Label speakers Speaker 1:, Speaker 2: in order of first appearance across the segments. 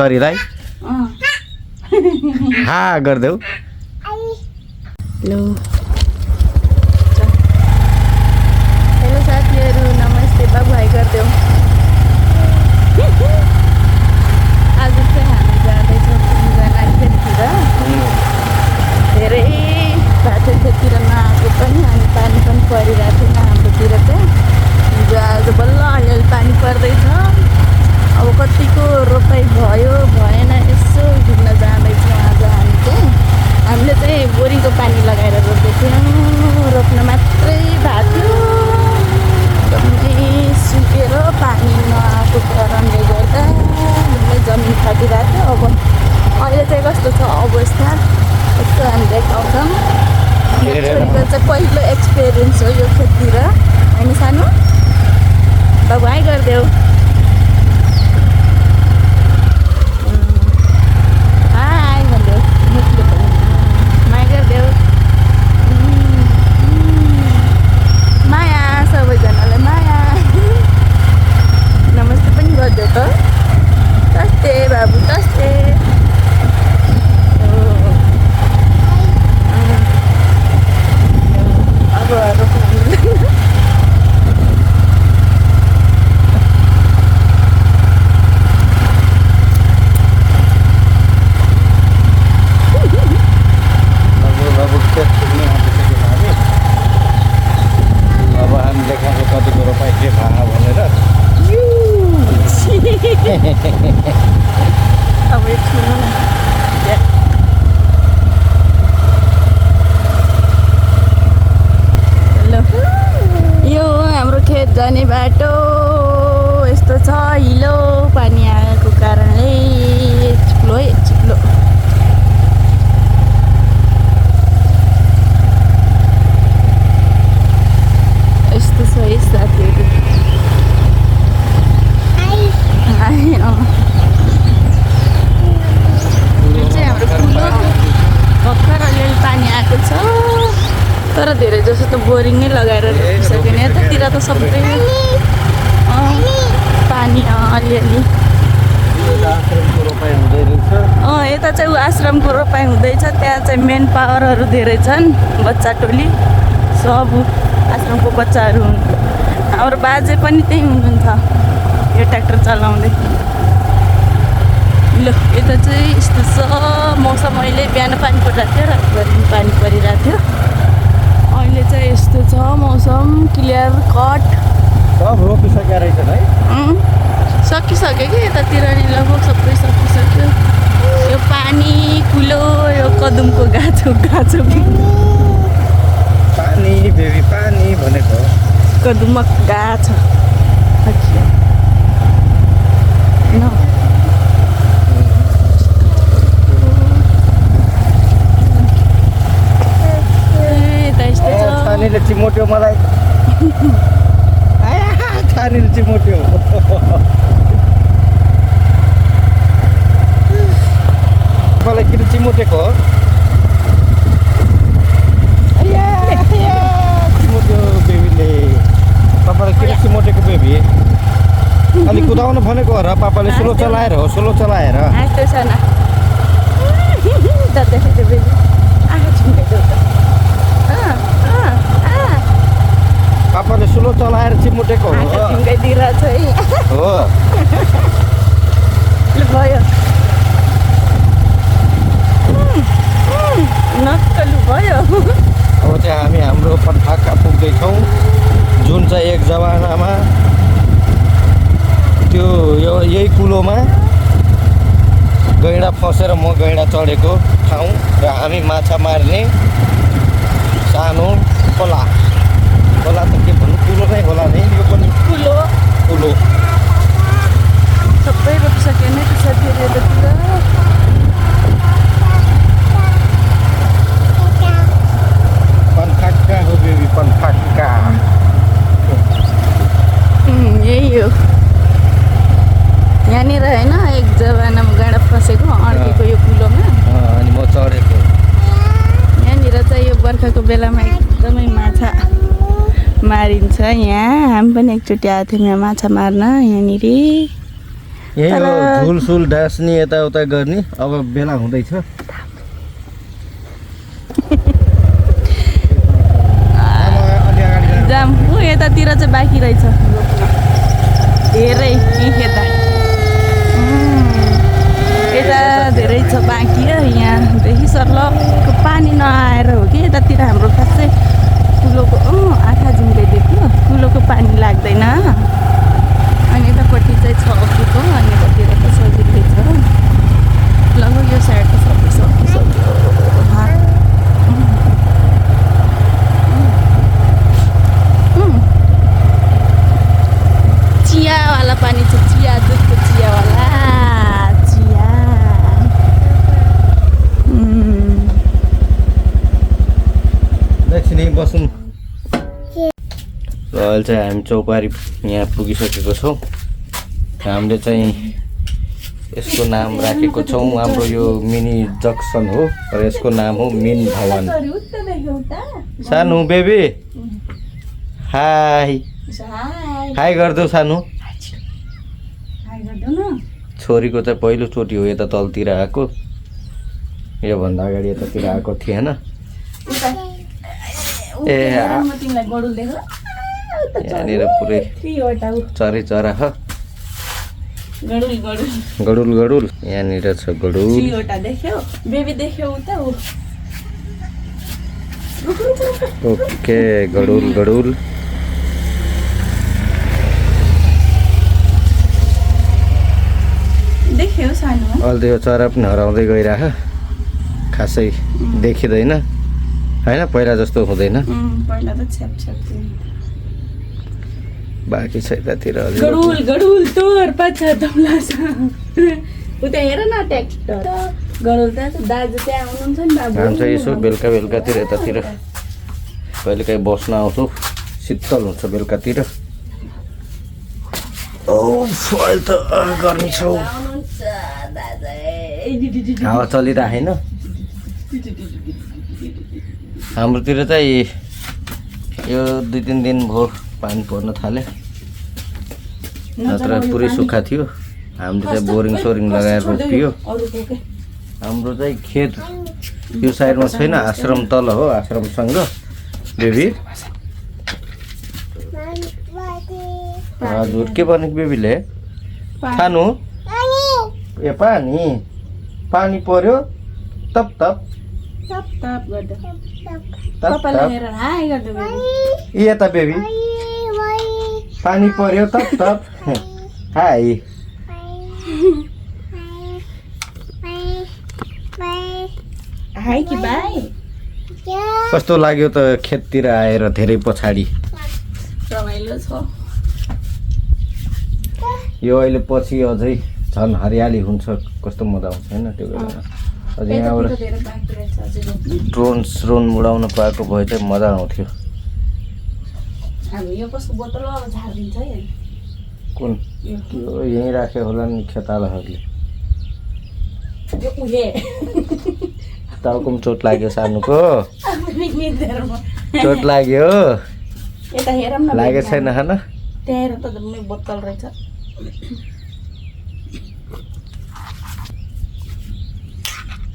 Speaker 1: सरीलाई हा गर्देऊ
Speaker 2: hello hello साथीहरू नमस्ते बाबु हाई गरिदेऊ आज चाहिँ हामी जाँदैछौँ तिनजना खेततिर धेरै भएको खेततिर नआएको पनि अनि पानी पनि परिरहेको थिएन हाम्रोतिर चाहिँ हिजो आज बल्ल अलिअलि पानी पर्दैछ अब कतिको रोपाइ भयो भएन यसो घुम्न जाँदैछौँ आज हामीले चाहिँ बोरिङको पानी लगाएर रोप्दै थियौँ रोप्न मात्रै भएको थियो एकदमै सुकेर पानी नआएको कारणले गर्दा जमिन फाटिरहेको थियो अब अहिले चाहिँ कस्तो छ अवस्था यस्तो हामी देखाउँछौँ छोरीको चाहिँ पहिलो एक्सपिरियन्स हो यो खेततिर होइन सानो बाबु हाई गरिदेऊ हाई भनिदेऊ मुखले पनि माया गरिदेऊ माया सबैजनालाई माया नमस्ते पनि गरिदेऊ त तस्ते बाबु तस्ते अब
Speaker 1: अब हामीले खाएको कतिको रोपाइ के भा भनेर
Speaker 2: अब एकछिन ल यो हाम्रो खेत जाने बाटो यस्तो छ हिलो पानी आएको कारणले चिप्लो है चिप्लो यस्तो छ है साथीहरू यो चाहिँ हाम्रो ठुलो भर्खर अलिअलि पानी आएको छ तर धेरै जसो त बोरिङ नै लगाएर रोपिसक्यो नि यतातिर त सबै पानी अलिअलि यता चाहिँ आश्रमको रोपाइ हुँदैछ त्यहाँ चाहिँ मेन पावरहरू धेरै छन् बच्चा टोली सब आश्रमको बच्चाहरू हुन् हाम्रो बाजे पनि त्यही हुनुहुन्छ यो ट्र्याक्टर चलाउँदै ल यता चाहिँ यस्तो छ मौसम अहिले बिहान पानी परिरहेको थियो रातभरि पानी परिरहेको थियो अहिले चाहिँ यस्तो छ मौसम क्लियर कट
Speaker 1: सब रोपिसकेको रहेछन् है
Speaker 2: सकिसक्यो कि यतातिर नि लगभग सबै सकिसक्यो यो पानी कुलो यो कदुमको गाछो
Speaker 1: पानी बेबी पानी भनेको
Speaker 2: कदुमक गाछ
Speaker 1: छानीले चिमोट्यो मलाई छानीले चिमोट्यो मलाई किन चिमोटेको चिमोट्यो बेबीले तपाईँलाई किन चिमोटेको बेबी अलिक कुदाउनु भनेको हो र पापाले स्लो चलाएर हो स्लो चलाएर पापाले स्लो चलाएर चिमोटेको हो
Speaker 2: भयो नक्कलु भयो
Speaker 1: अब चाहिँ हामी हाम्रो पन्थाका पुग्दैछौँ जुन चाहिँ एक जमानामा त्यो यही कुलोमा गैँडा फसेर म गैँडा चढेको ठाउँ र हामी माछा मार्ने सानो खोला खोला त के भन्नु कुलो नै होला नि यो पनि
Speaker 2: कुलो सबै रोपिसक्यो नै साथीहरू यतातिर
Speaker 1: पन्थाक्का हो बेबी पन्थाक्का
Speaker 2: यही हो यहाँनिर होइन एक जमानामा गैँडा फसेको अड्केको यो कुलोमा
Speaker 1: अनि म चढेको
Speaker 2: यहाँनिर चाहिँ यो बर्खाको बेलामा एकदमै माछा मारिन्छ यहाँ हामी पनि एकचोटि आएको थियौँ यहाँ माछा मार्न यहाँनिर
Speaker 1: यही हो झुलसुल डाँस्ने यताउता गर्ने अब बेला हुँदैछ
Speaker 2: जाम ऊ यतातिर चाहिँ बाँकी रहेछ धेरै यता यता धेरै छ बाँकी यहाँदेखि सर्लको पानी नआएर हो कि यतातिर हाम्रो खासै कुलोको आँखा झुम्काइदिएको कुलोको पानी लाग्दैन अनि यतापट्टि चाहिँ छ अघिको अनि यतातिर त सजिलै छ लगभग यो साइड त सबै सक्यो चियावाला पानी छ चिया दुधको चियावाला चिया
Speaker 1: एकछिन बसौँ र अहिले चाहिँ हामी चौपारी यहाँ पुगिसकेको छौँ हामीले चाहिँ यसको नाम राखेको छौँ हाम्रो यो मिनी जक्सन हो र यसको नाम हो मिन भवन सानो बेबी हाई हाई गरिदेऊ सानो छोरीको चाहिँ पहिलोचोटि हो यता तलतिर आएको योभन्दा अगाडि यतातिर आएको थिएन ए यहाँनिर पुरै चरै चरा छ गडुल गडुल यहाँनिर छ गडुल ओके गडुल गडुल अहिले यो चरा पनि हराउँदै गइरह खासै देखिँदैन होइन पहिला जस्तो हुँदैन बाँकी छ यतातिर हामी यसो बेलुका बेलुकातिर यतातिर कहिलेकाहीँ बस्न आउँछौँ शीतल हुन्छ बेलुकातिर अहिले त गर्मी छ हावा चलिरहेन हाम्रोतिर चाहिँ यो 2-3 दिन भयो पानी पर्न थाले नत्र पुरै सुक्खा थियो हामीले चाहिँ बोरिङ सोरिङ लगाएर रोपियो हाम्रो चाहिँ खेत यो साइडमा छैन आश्रम तल हो आश्रमसँग बेबी हजुर के भनेको बेबीले खानु ए पानी पानी पर्यो तप तप यता बेबी पानी पर्यो तप तप हाई कस्तो लाग्यो त खेततिर आएर धेरै पछाडि
Speaker 2: रमाइलो छ
Speaker 1: यो अहिले पछि अझै झन् हरियाली हुन्छ कस्तो मजा आउँछ होइन त्यो बेलामा अझै यहाँबाट ड्रोन स्रोन उडाउन पाएको भए चाहिँ मजा आउँथ्यो कुन यहीँ राख्यो होला नि खेतालाहरूले टाउको पनि चोट लाग्यो सानोको चोट लाग्यो लागेको छैन खान
Speaker 2: त्यहाँ त बोतल रहेछ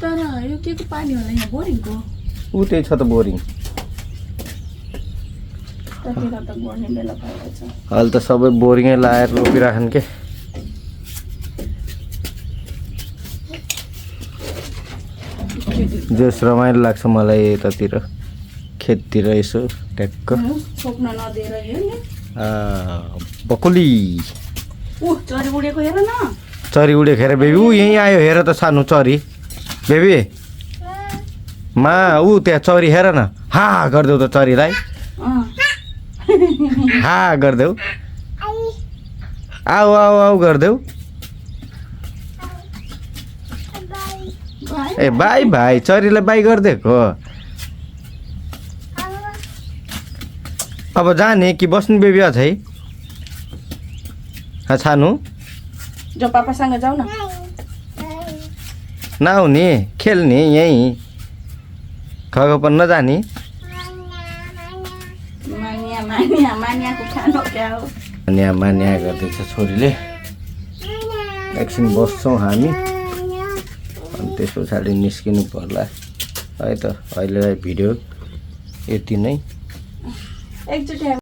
Speaker 2: तर यो के को पानी होला यहाँ बोरिङको
Speaker 1: ऊ त्यही छ त बोरिङ अहिले त सबै बोरिङै लाएर रोपिराखन् के जस रमाइलो लाग्छ मलाई यतातिर खेततिर यसो ट्याक्क बकुली चरी उडेको हेर बेबी ऊ यहीँ आयो हेर त सानो चरी बेबी मा ऊ त्यहाँ चरी हेर न हा गरिदेऊ त चरीलाई हा गरिदेऊ आऊ आऊ आऊ गरिदेऊ ए बाई भाइ चरीलाई बाई गरिदिएको अब जाने कि बस्नु बेबी अझै छानु
Speaker 2: जो पापासँग जाऊ न
Speaker 1: नआउने खेल्ने यहीँ खगपन नजाने मान्या गर्दैछ छोरीले एकछिन बस्छौँ हामी अनि त्यस पछाडि निस्किनु पर्ला है त। अहिलेलाई भिडियो यति नै।
Speaker 2: एकचोटि